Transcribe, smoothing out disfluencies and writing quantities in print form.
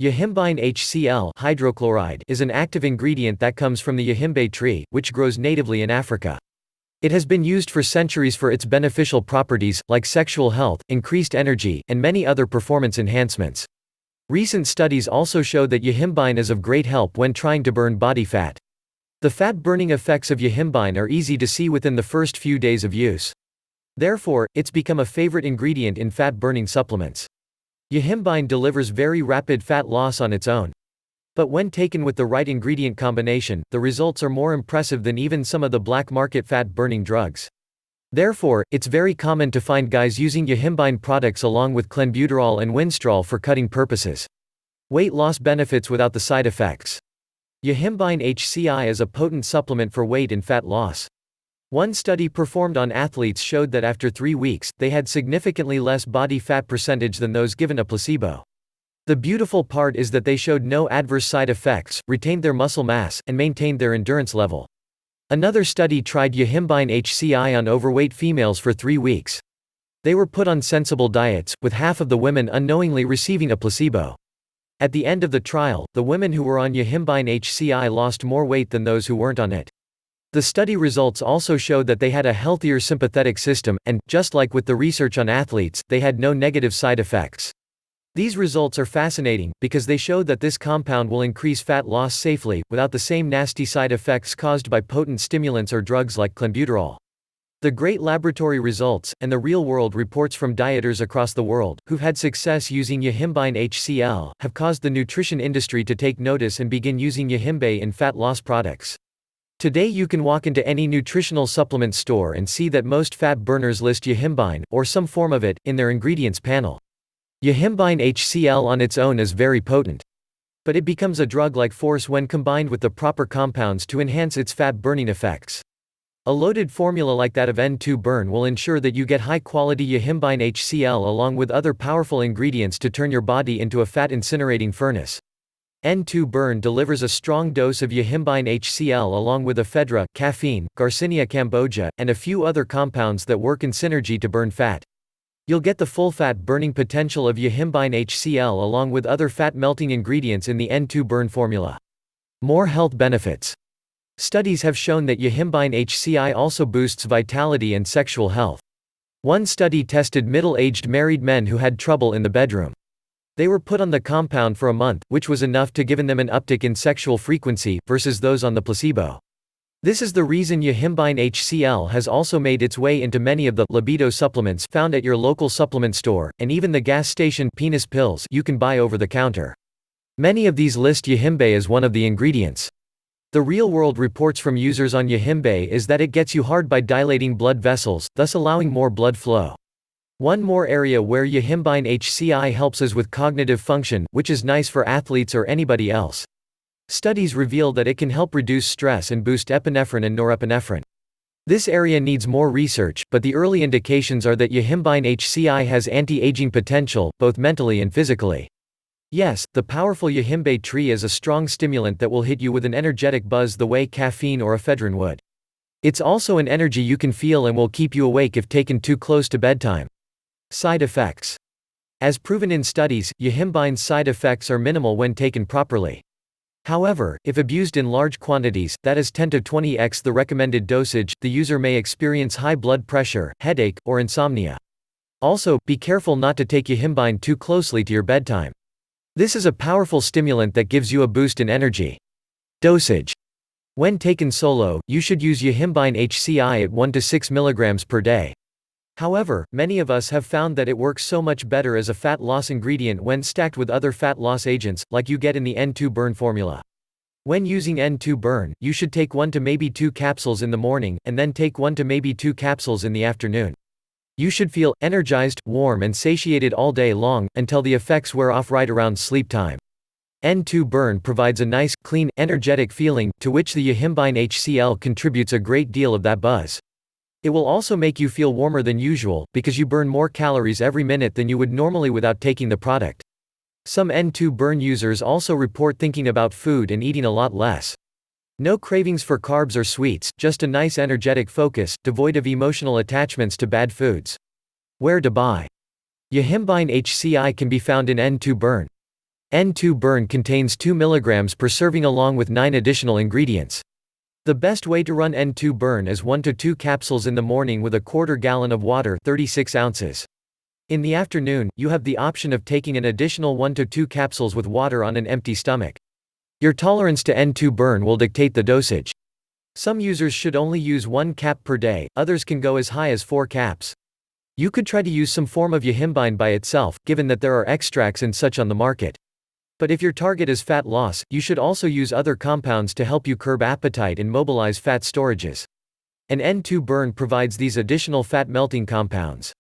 Yohimbine HCl hydrochloride is an active ingredient that comes from the yohimbe tree, which grows natively in Africa. It has been used for centuries for its beneficial properties, like sexual health, increased energy, and many other performance enhancements. Recent studies also show that yohimbine is of great help when trying to burn body fat. The fat-burning effects of yohimbine are easy to see within the first few days of use. Therefore, it's become a favorite ingredient in fat-burning supplements. Yohimbine delivers very rapid fat loss on its own. But when taken with the right ingredient combination, the results are more impressive than even some of the black market fat-burning drugs. Therefore, it's very common to find guys using yohimbine products along with clenbuterol and winstrol for cutting purposes. Weight loss benefits without the side effects. Yohimbine HCl is a potent supplement for weight and fat loss. One study performed on athletes showed that after 3 weeks, they had significantly less body fat percentage than those given a placebo. The beautiful part is that they showed no adverse side effects, retained their muscle mass, and maintained their endurance level. Another study tried Yohimbine HCl on overweight females for 3 weeks. They were put on sensible diets, with half of the women unknowingly receiving a placebo. At the end of the trial, the women who were on Yohimbine HCl lost more weight than those who weren't on it. The study results also showed that they had a healthier sympathetic system, and, just like with the research on athletes, they had no negative side effects. These results are fascinating, because they show that this compound will increase fat loss safely, without the same nasty side effects caused by potent stimulants or drugs like clenbuterol. The great laboratory results, and the real-world reports from dieters across the world, who've had success using Yohimbine HCl, have caused the nutrition industry to take notice and begin using yohimbe in fat loss products. Today you can walk into any nutritional supplement store and see that most fat burners list yohimbine, or some form of it, in their ingredients panel. Yohimbine HCl on its own is very potent. But it becomes a drug-like force when combined with the proper compounds to enhance its fat-burning effects. A loaded formula like that of N2Burn will ensure that you get high-quality Yohimbine HCl along with other powerful ingredients to turn your body into a fat-incinerating furnace. N2Burn delivers a strong dose of Yohimbine HCl along with ephedra, caffeine, Garcinia cambogia, and a few other compounds that work in synergy to burn fat. You'll get the full fat-burning potential of Yohimbine HCl along with other fat-melting ingredients in the N2Burn formula. More health benefits. Studies have shown that Yohimbine HCl also boosts vitality and sexual health. One study tested middle-aged married men who had trouble in the bedroom. They were put on the compound for a month, which was enough to give them an uptick in sexual frequency, versus those on the placebo. This is the reason Yohimbine HCl has also made its way into many of the libido supplements found at your local supplement store, and even the gas station penis pills you can buy over the counter. Many of these list yohimbe as one of the ingredients. The real-world reports from users on yohimbe is that it gets you hard by dilating blood vessels, thus allowing more blood flow. One more area where Yohimbine HCl helps is with cognitive function, which is nice for athletes or anybody else. Studies reveal that it can help reduce stress and boost epinephrine and norepinephrine. This area needs more research, but the early indications are that Yohimbine HCl has anti-aging potential, both mentally and physically. Yes, the powerful yohimbe tree is a strong stimulant that will hit you with an energetic buzz the way caffeine or ephedrine would. It's also an energy you can feel and will keep you awake if taken too close to bedtime. Side effects. As proven in studies, yohimbine's side effects are minimal when taken properly. However, if abused in large quantities, that is 10 to 20x the recommended dosage, the user may experience high blood pressure, headache, or insomnia. Also, be careful not to take yohimbine too closely to your bedtime. This is a powerful stimulant that gives you a boost in energy. Dosage. When taken solo, you should use Yohimbine HCl at 1 to 6 mg per day. However, many of us have found that it works so much better as a fat loss ingredient when stacked with other fat loss agents, like you get in the N2Burn formula. When using N2Burn, you should take 1 to maybe 2 capsules in the morning, and then take 1 to maybe 2 capsules in the afternoon. You should feel energized, warm and satiated all day long, until the effects wear off right around sleep time. N2Burn provides a nice, clean, energetic feeling, to which the Yohimbine HCl contributes a great deal of that buzz. It will also make you feel warmer than usual, because you burn more calories every minute than you would normally without taking the product. Some N2Burn users also report thinking about food and eating a lot less. No cravings for carbs or sweets, just a nice energetic focus, devoid of emotional attachments to bad foods. Where to buy? Yohimbine HCl can be found in N2Burn. N2Burn contains 2 mg per serving along with 9 additional ingredients. The best way to run N2Burn is 1 to 2 capsules in the morning with a quarter gallon of water, 36 ounces. In the afternoon, you have the option of taking an additional 1 to 2 capsules with water on an empty stomach. Your tolerance to N2Burn will dictate the dosage. Some users should only use 1 cap per day, others can go as high as 4 caps. You could try to use some form of Yohimbine by itself, given that there are extracts and such on the market. But if your target is fat loss, you should also use other compounds to help you curb appetite and mobilize fat storages. And N2Burn provides these additional fat melting compounds.